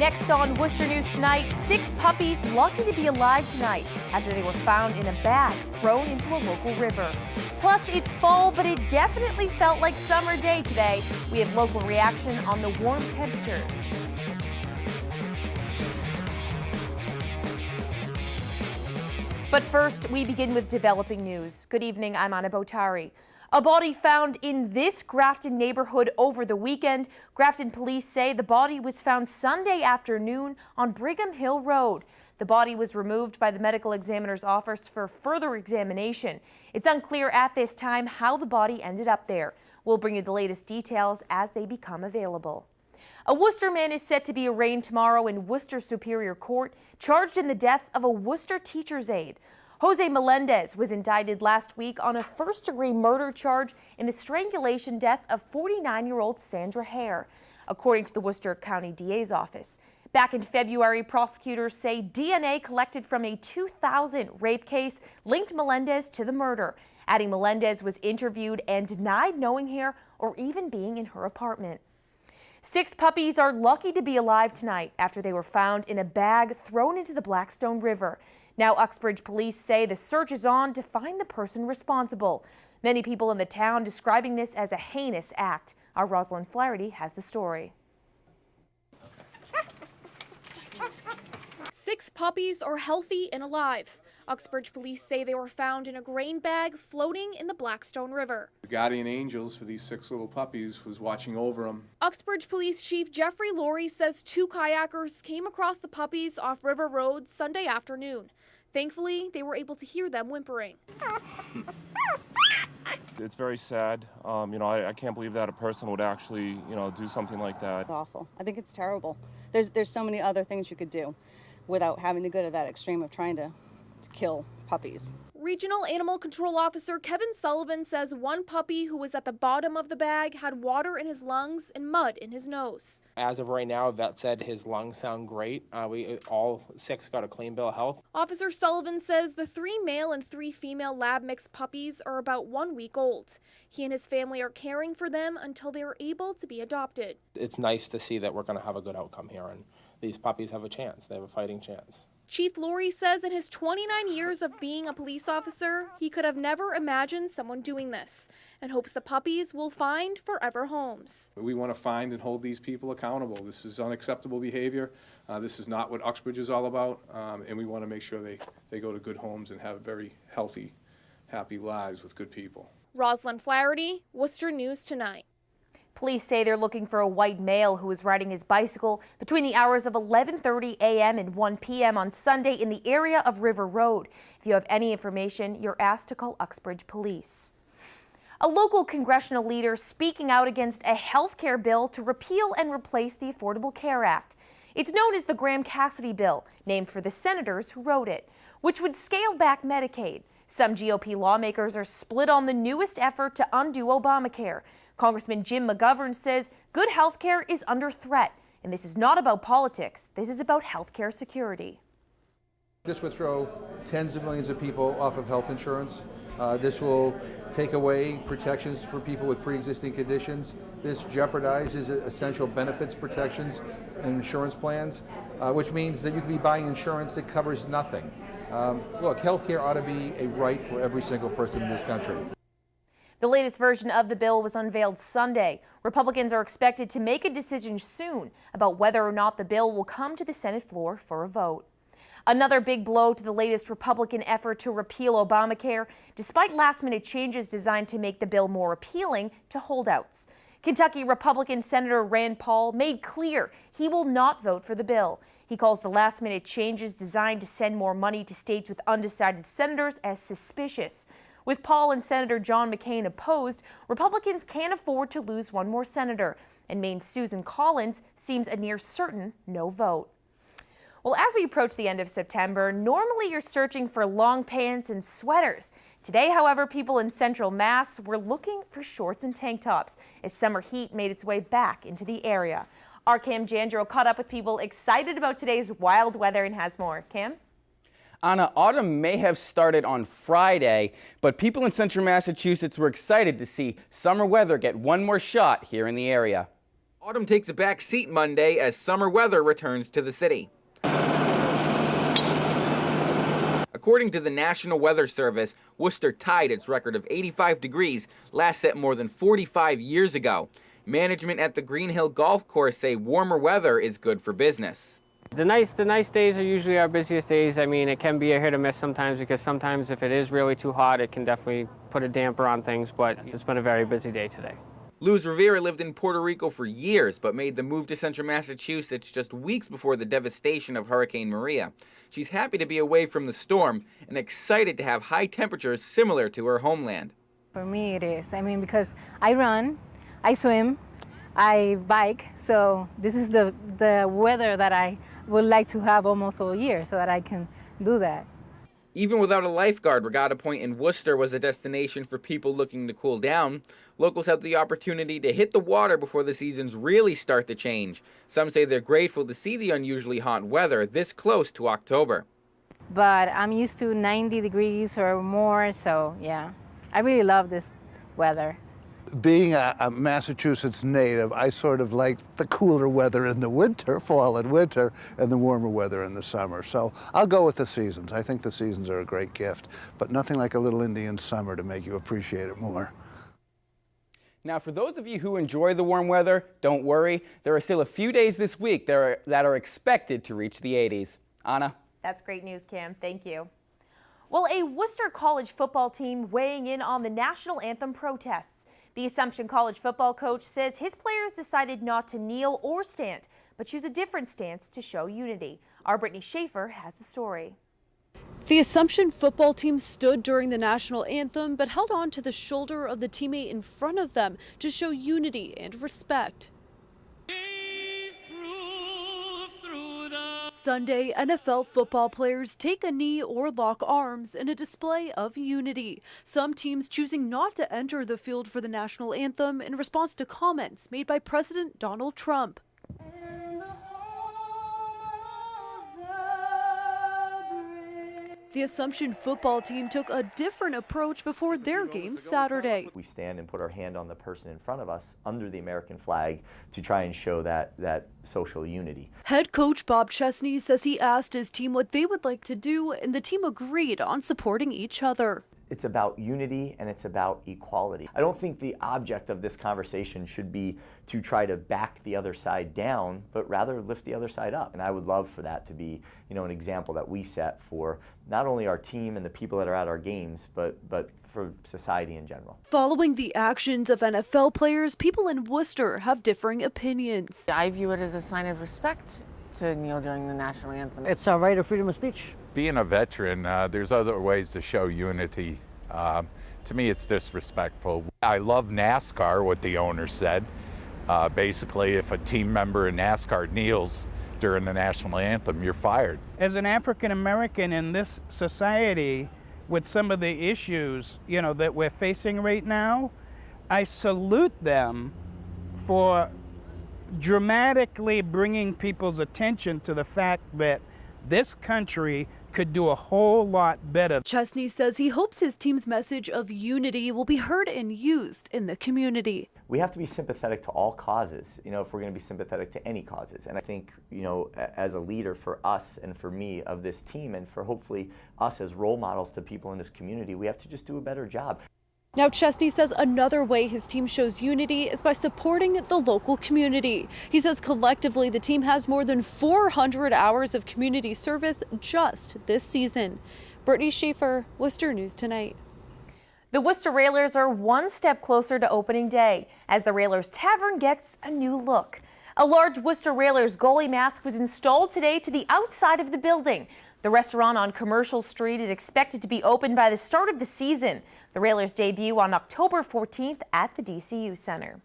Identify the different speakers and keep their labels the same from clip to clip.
Speaker 1: Next on Worcester News Tonight, 6 puppies lucky to be alive tonight after they were found in a bag thrown into a local river. Plus, it's fall, but it definitely felt like summer day today. We have local reaction on the warm temperatures. But first, we begin with developing news. Good evening, I'm Anna Botari. A body found in this Grafton neighborhood over the weekend. Grafton police say the body was found Sunday afternoon on Brigham Hill Road. The body was removed by the medical examiner's office for further examination. It's unclear at this time how the body ended up there. We'll bring you the latest details as they become available. A Worcester man is set to be arraigned tomorrow in Worcester Superior Court, charged in the death of a Worcester teacher's aide. Jose Melendez was indicted last week on a first-degree murder charge in the strangulation death of 49-year-old Sandra Hare, according to the Worcester County DA's office. Back in February, prosecutors say DNA collected from a 2000 rape case linked Melendez to the murder, adding Melendez was interviewed and denied knowing Hare or even being in her apartment. 6 puppies are lucky to be alive tonight after they were found in a bag thrown into the Blackstone River. Now, Uxbridge police say the search is on to find the person responsible. Many people in the town describing this as a heinous act. Our Rosalind Flaherty has the story.
Speaker 2: 6 puppies are healthy and alive. Uxbridge police say they were found in a grain bag floating in the Blackstone River.
Speaker 3: The guardian angels for these 6 little puppies was watching over them.
Speaker 2: Uxbridge Police Chief Jeffrey LOURIE says 2 kayakers came across the puppies off River Road Sunday afternoon. Thankfully, they were able to hear them whimpering.
Speaker 4: It's very sad. I can't believe that a person would actually, do something like that.
Speaker 5: It's awful. I think it's terrible. There's so many other things you could do without having to go to that extreme of trying to kill puppies.
Speaker 2: Regional Animal Control Officer Kevin Sullivan says 1 puppy who was at the bottom of the bag had water in his lungs and mud in his nose.
Speaker 6: As of right now, a vet said his lungs sound great. All 6 got a clean bill of health.
Speaker 2: Officer Sullivan says the 3 male and 3 female lab mixed puppies are about 1 week old. He and his family are caring for them until they are able to be adopted.
Speaker 6: It's nice to see that we're going to have a good outcome here, and these puppies have a chance. They have a fighting chance.
Speaker 2: Chief LOURIE says in his 29 years of being a police officer, he could have never imagined someone doing this and hopes the puppies will find forever homes.
Speaker 3: We want to find and hold these people accountable. This is unacceptable behavior. This is not what Uxbridge is all about, and we want to make sure they go to good homes and have very healthy, happy lives with good people.
Speaker 2: Rosalind Flaherty, Worcester News Tonight.
Speaker 1: Police say they're looking for a white male who was riding his bicycle between the hours of 11:30 a.m. and 1 p.m. on Sunday in the area of River Road. If you have any information, you're asked to call Uxbridge Police. A local congressional leader speaking out against a health care bill to repeal and replace the Affordable Care Act. It's known as the Graham-Cassidy bill, named for the senators who wrote it, which would scale back Medicaid. Some GOP lawmakers are split on the newest effort to undo Obamacare. Congressman Jim McGovern says good health care is under threat, and this is not about politics. This is about health care security.
Speaker 7: This would throw tens of millions of people off of health insurance. This will take away protections for people with pre-existing conditions. This jeopardizes essential benefits protections and insurance plans, which means that you could be buying insurance that covers nothing. Look, health care ought to be a right for every single person in this country.
Speaker 1: The latest version of the bill was unveiled Sunday. Republicans are expected to make a decision soon about whether or not the bill will come to the Senate floor for a vote. Another big blow to the latest Republican effort to repeal Obamacare, despite last-minute changes designed to make the bill more appealing to holdouts. Kentucky Republican Senator Rand Paul made clear he will not vote for the bill. He calls the last-minute changes designed to send more money to states with undecided senators as suspicious. With Paul and Senator John McCain opposed, Republicans can't afford to lose one more senator, and Maine's Susan Collins seems a near certain no vote. Well, as we approach the end of September, normally you're searching for long pants and sweaters. Today, however, people in central Mass were looking for shorts and tank tops as summer heat made its way back into the area. Our Cam JANDROW caught up with people excited about today's wild weather and has more. Cam?
Speaker 8: Anna, autumn may have started on Friday, but people in central Massachusetts were excited to see summer weather get one more shot here in the area. Autumn takes a back seat Monday as summer weather returns to the city. According to the National Weather Service, Worcester tied its record of 85 degrees, last set more than 45 years ago. Management at the Green Hill Golf Course say warmer weather is good for business.
Speaker 9: The nice days are usually our busiest days. I mean, it can be a hit or miss sometimes because sometimes if it is really too hot, it can definitely put a damper on things, but it's been a very busy day today.
Speaker 8: Luz Rivera lived in Puerto Rico for years, but made the move to central Massachusetts just weeks before the devastation of Hurricane Maria. She's happy to be away from the storm and excited to have high temperatures similar to her homeland.
Speaker 10: For me it is. I mean, because I run, I swim, I bike, so this is the weather that I would like to have almost all year so that I can do that.
Speaker 8: Even without a lifeguard, Regatta Point in Worcester was a destination for people looking to cool down. Locals have the opportunity to hit the water before the seasons really start to change. Some say they're grateful to see the unusually hot weather this close to October.
Speaker 10: But I'm used to 90 degrees or more, so yeah, I really love this weather.
Speaker 11: Being a Massachusetts native, I sort of like the cooler weather in the winter, fall and winter, and the warmer weather in the summer. So I'll go with the seasons. I think the seasons are a great gift, but nothing like a little Indian summer to make you appreciate it more.
Speaker 8: Now, for those of you who enjoy the warm weather, don't worry. There are still a few days this week that are expected to reach the 80s. Anna?
Speaker 1: That's great news, Cam. Thank you. Well, a Worcester College football team weighing in on the national anthem protests. The Assumption College football coach says his players decided not to kneel or stand, but choose a different stance to show unity. Our Brittany Schaefer has the story.
Speaker 12: The Assumption football team stood during the national anthem, but held on to the shoulder of the teammate in front of them to show unity and respect. Sunday, NFL football players take a knee or lock arms in a display of unity. Some teams choosing not to enter the field for the national anthem in response to comments made by President Donald Trump. The Assumption football team took a different approach before their game Saturday.
Speaker 13: We stand and put our hand on the person in front of us under the American flag to try and show that social unity.
Speaker 12: Head coach Bob Chesney says he asked his team what they would like to do, and the team agreed on supporting each other.
Speaker 13: It's about unity and it's about equality. I don't think the object of this conversation should be to try to back the other side down, but rather lift the other side up. And I would love for that to be, an example that we set for not only our team and the people that are at our games, but for society in general.
Speaker 12: Following the actions of NFL players, people in Worcester have differing opinions.
Speaker 14: I view it as a sign of respect to kneel during the national anthem.
Speaker 15: It's our right of freedom of speech.
Speaker 16: Being a veteran, there's other ways to show unity. To me, it's disrespectful. I love NASCAR, what the owner said. Basically, if a team member in NASCAR kneels during the national anthem, you're fired.
Speaker 17: As an African American in this society, with some of the issues, that we're facing right now, I salute them for dramatically bringing people's attention to the fact that this country could do a whole lot better.
Speaker 12: Chesney says he hopes his team's message of unity will be heard and used in the community.
Speaker 13: We have to be sympathetic to all causes, if we're going to be sympathetic to any causes. And I think, as a leader for us and for me of this team, and for hopefully us as role models to people in this community, we have to just do a better job.
Speaker 12: Now, Chesney says another way his team shows unity is by supporting the local community. He says collectively the team has more than 400 hours of community service just this season. Brittany Schaefer, Worcester News Tonight.
Speaker 1: The Worcester Railers are one step closer to opening day as the Railers Tavern gets a new look. A large Worcester Railers goalie mask was installed today to the outside of the building. The restaurant on Commercial Street is expected to be open by the start of the season. The Railers debut on October 14th at the DCU Center.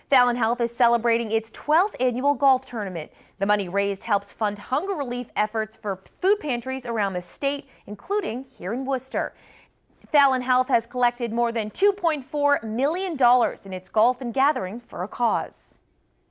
Speaker 1: Fallon Health is celebrating its 12th annual golf tournament. The money raised helps fund hunger relief efforts for food pantries around the state, including here in Worcester. Fallon Health has collected more than $2.4 million in its golf and gathering for a cause.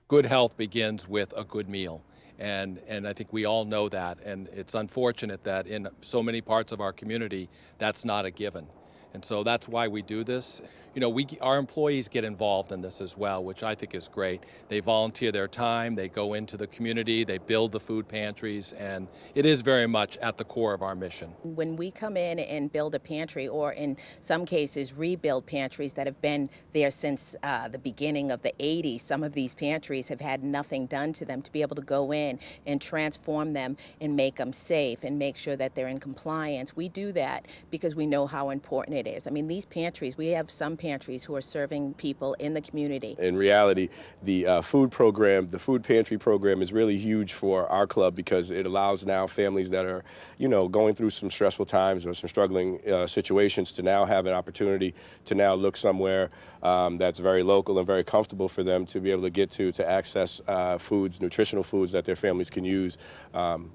Speaker 18: Good health begins with a good meal. And I think we all know that, and it's unfortunate that in so many parts of our community that's not a given. And so that's why we do this. You know, our employees get involved in this as well, which I think is great. They volunteer their time, they go into the community, they build the food pantries, and it is very much at the core of our mission.
Speaker 15: When we come in and build a pantry, or in some cases rebuild pantries that have been there since the beginning of the 80s, some of these pantries have had nothing done to them, to be able to go in and transform them and make them safe and make sure that they're in compliance. We do that because we know how important it is. I mean, these pantries, we have some pantries who are serving people in the community.
Speaker 19: In reality, the food program, the food pantry program is really huge for our club because it allows now families that are, you know, going through some stressful times or some struggling situations to now have an opportunity to now look somewhere that's very local and very comfortable for them to be able to get to access foods, nutritional foods that their families can use,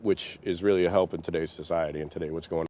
Speaker 19: which is really a help in today's society and today what's going on.